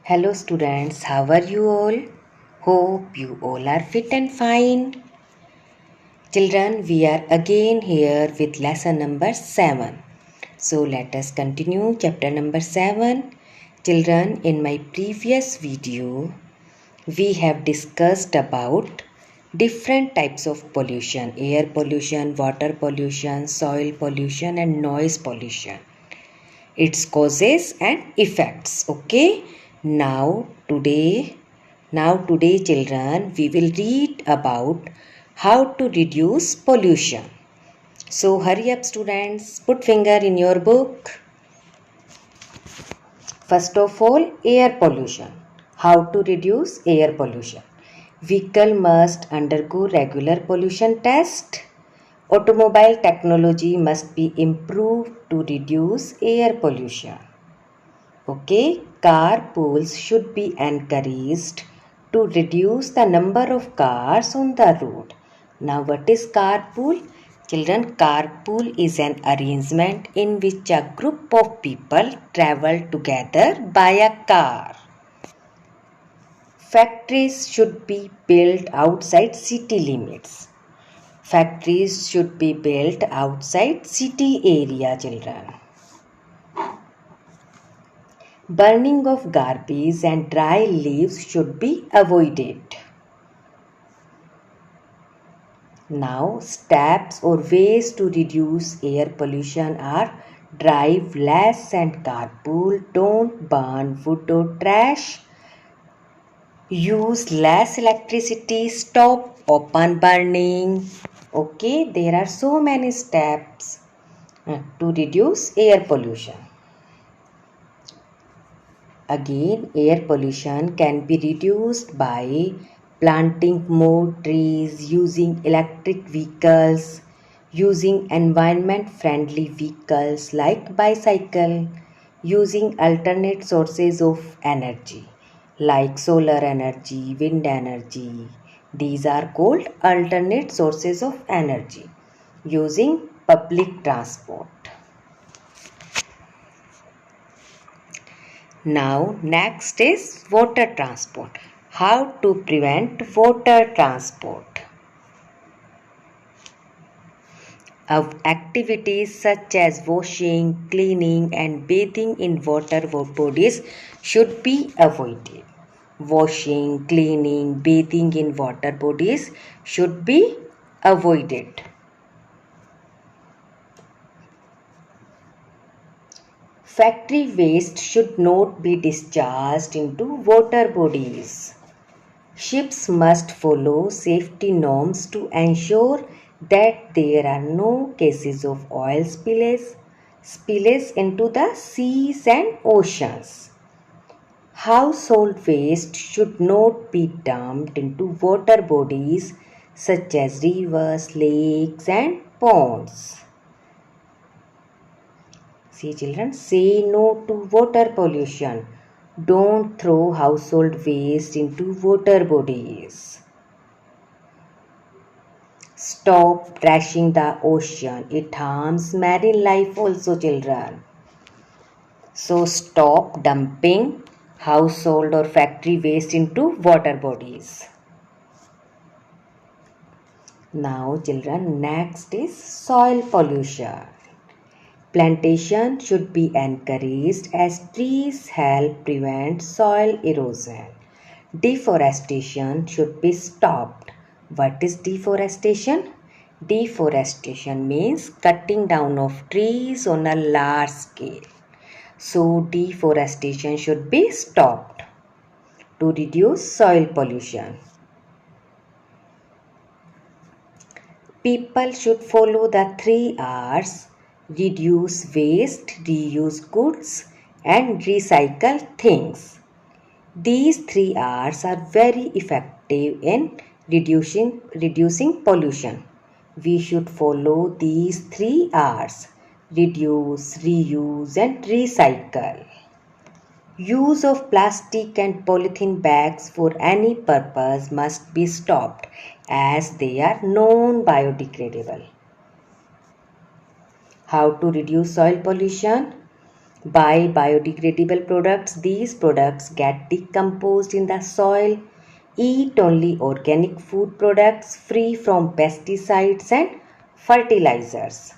Hello students, how are you all? Hope you all are fit and fine. Children, we are again here with lesson number 7. So let us continue chapter number 7. Children, in my previous video, we have discussed about different types of pollution: air pollution, water pollution, soil pollution and noise pollution, its causes and effects. Okay, now today children, we will read about how to reduce pollution. So hurry up students, put finger in your book. First of all, air pollution. How to reduce air pollution? Vehicle must undergo regular pollution test. Automobile technology must be improved to reduce air pollution. Okay, carpools should be encouraged to reduce the number of cars on the road. Now, what is carpool? Children, carpool is an arrangement in which a group of people travel together by a car. Factories should be built outside city limits. Factories should be built outside city area, children. Burning of garbage and dry leaves should be avoided. Now, steps or ways to reduce air pollution are: drive less and carpool, don't burn wood or trash, use less electricity, stop open burning. Okay, there are so many steps to reduce air pollution. Again, air pollution can be reduced by planting more trees, using electric vehicles, using environment-friendly vehicles like bicycle, using alternate sources of energy like solar energy, wind energy. These are called alternate sources of energy. Using public transport. Now, next is water transport. How to prevent water transport? Activities such as washing, cleaning and bathing in water bodies should be avoided. Washing, cleaning, bathing in water bodies should be avoided. Factory waste should not be discharged into water bodies. Ships must follow safety norms to ensure that there are no cases of oil spillage into the seas and oceans. Household waste should not be dumped into water bodies such as rivers, lakes and ponds. See children, say no to water pollution. Don't throw household waste into water bodies. Stop trashing the ocean. It harms marine life also, children. So stop dumping household or factory waste into water bodies. Now children, next is soil pollution. Plantation should be encouraged as trees help prevent soil erosion. Deforestation should be stopped. What is deforestation? Deforestation means cutting down of trees on a large scale. So deforestation should be stopped to reduce soil pollution. People should follow the 3 R's: reduce waste, reuse goods and recycle things. These 3 R's are very effective in reducing pollution. We should follow these 3 R's: reduce, reuse and recycle. Use of plastic and polythene bags for any purpose must be stopped as they are non-biodegradable. How to reduce soil pollution? Buy biodegradable products. These products get decomposed in the soil. Eat only organic food products free from pesticides and fertilizers.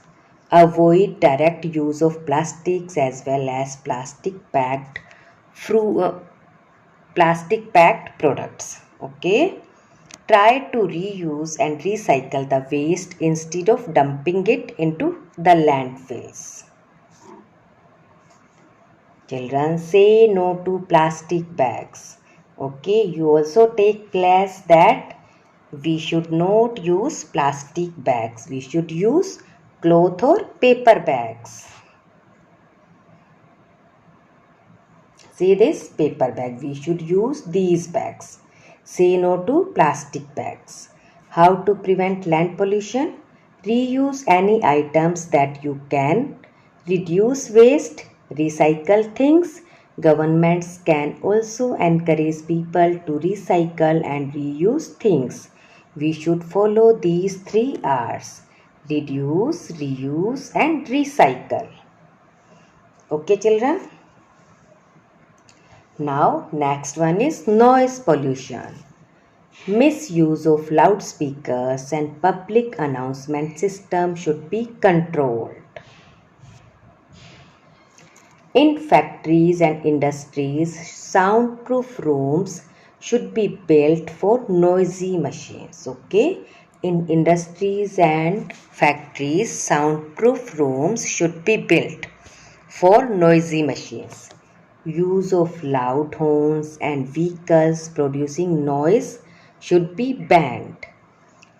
Avoid direct use of plastics as well as plastic packed products. Okay. Try to reuse and recycle the waste instead of dumping it into the landfills. Children, say no to plastic bags. Okay, you also take class that we should not use plastic bags. We should use cloth or paper bags. See this paper bag. We should use these bags. Say no to plastic bags. How to prevent land pollution? Reuse any items that you can. Reduce waste. Recycle things. Governments can also encourage people to recycle and reuse things. We should follow these 3 R's. Reduce, reuse and recycle. Okay children? Now next one is noise pollution. Misuse of loudspeakers and public announcement system should be controlled. In factories and industries, soundproof rooms should be built for noisy machines. Okay? In industries and factories, soundproof rooms should be built for noisy machines. Use of loud horns and vehicles producing noise should be banned.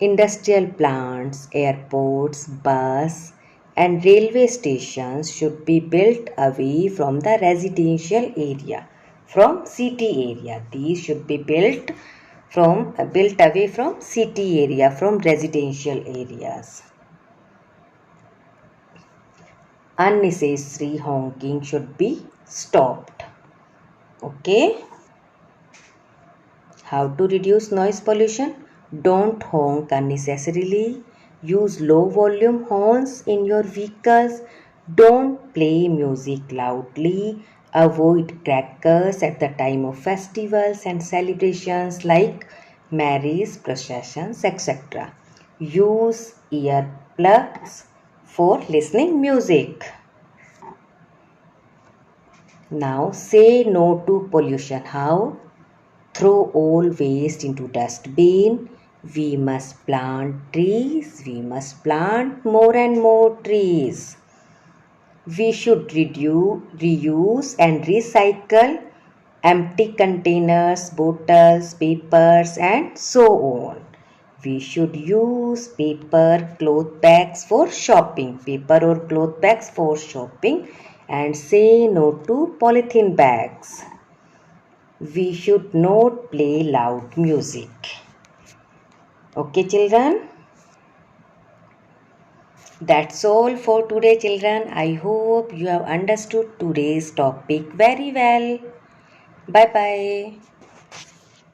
Industrial plants, airports, bus and railway stations should be built away from the residential area, from city area. These should be built away from city area, from residential areas. Unnecessary honking should be stopped. Okay. How to reduce noise pollution? Don't honk unnecessarily. Use low volume horns in your vehicles. Don't play music loudly. Avoid crackers at the time of festivals and celebrations like marriages, processions, etc. Use earplugs for listening music. Now say no to pollution. How? Throw all waste into dustbin. We must plant trees. We must plant more and more trees. We should reuse and recycle empty containers, bottles, papers and so on. We should use paper cloth bags for shopping. Paper or cloth bags for shopping. And say no to polythene bags. We should not play loud music. Okay children? That's all for today children. I hope you have understood today's topic very well. Bye bye.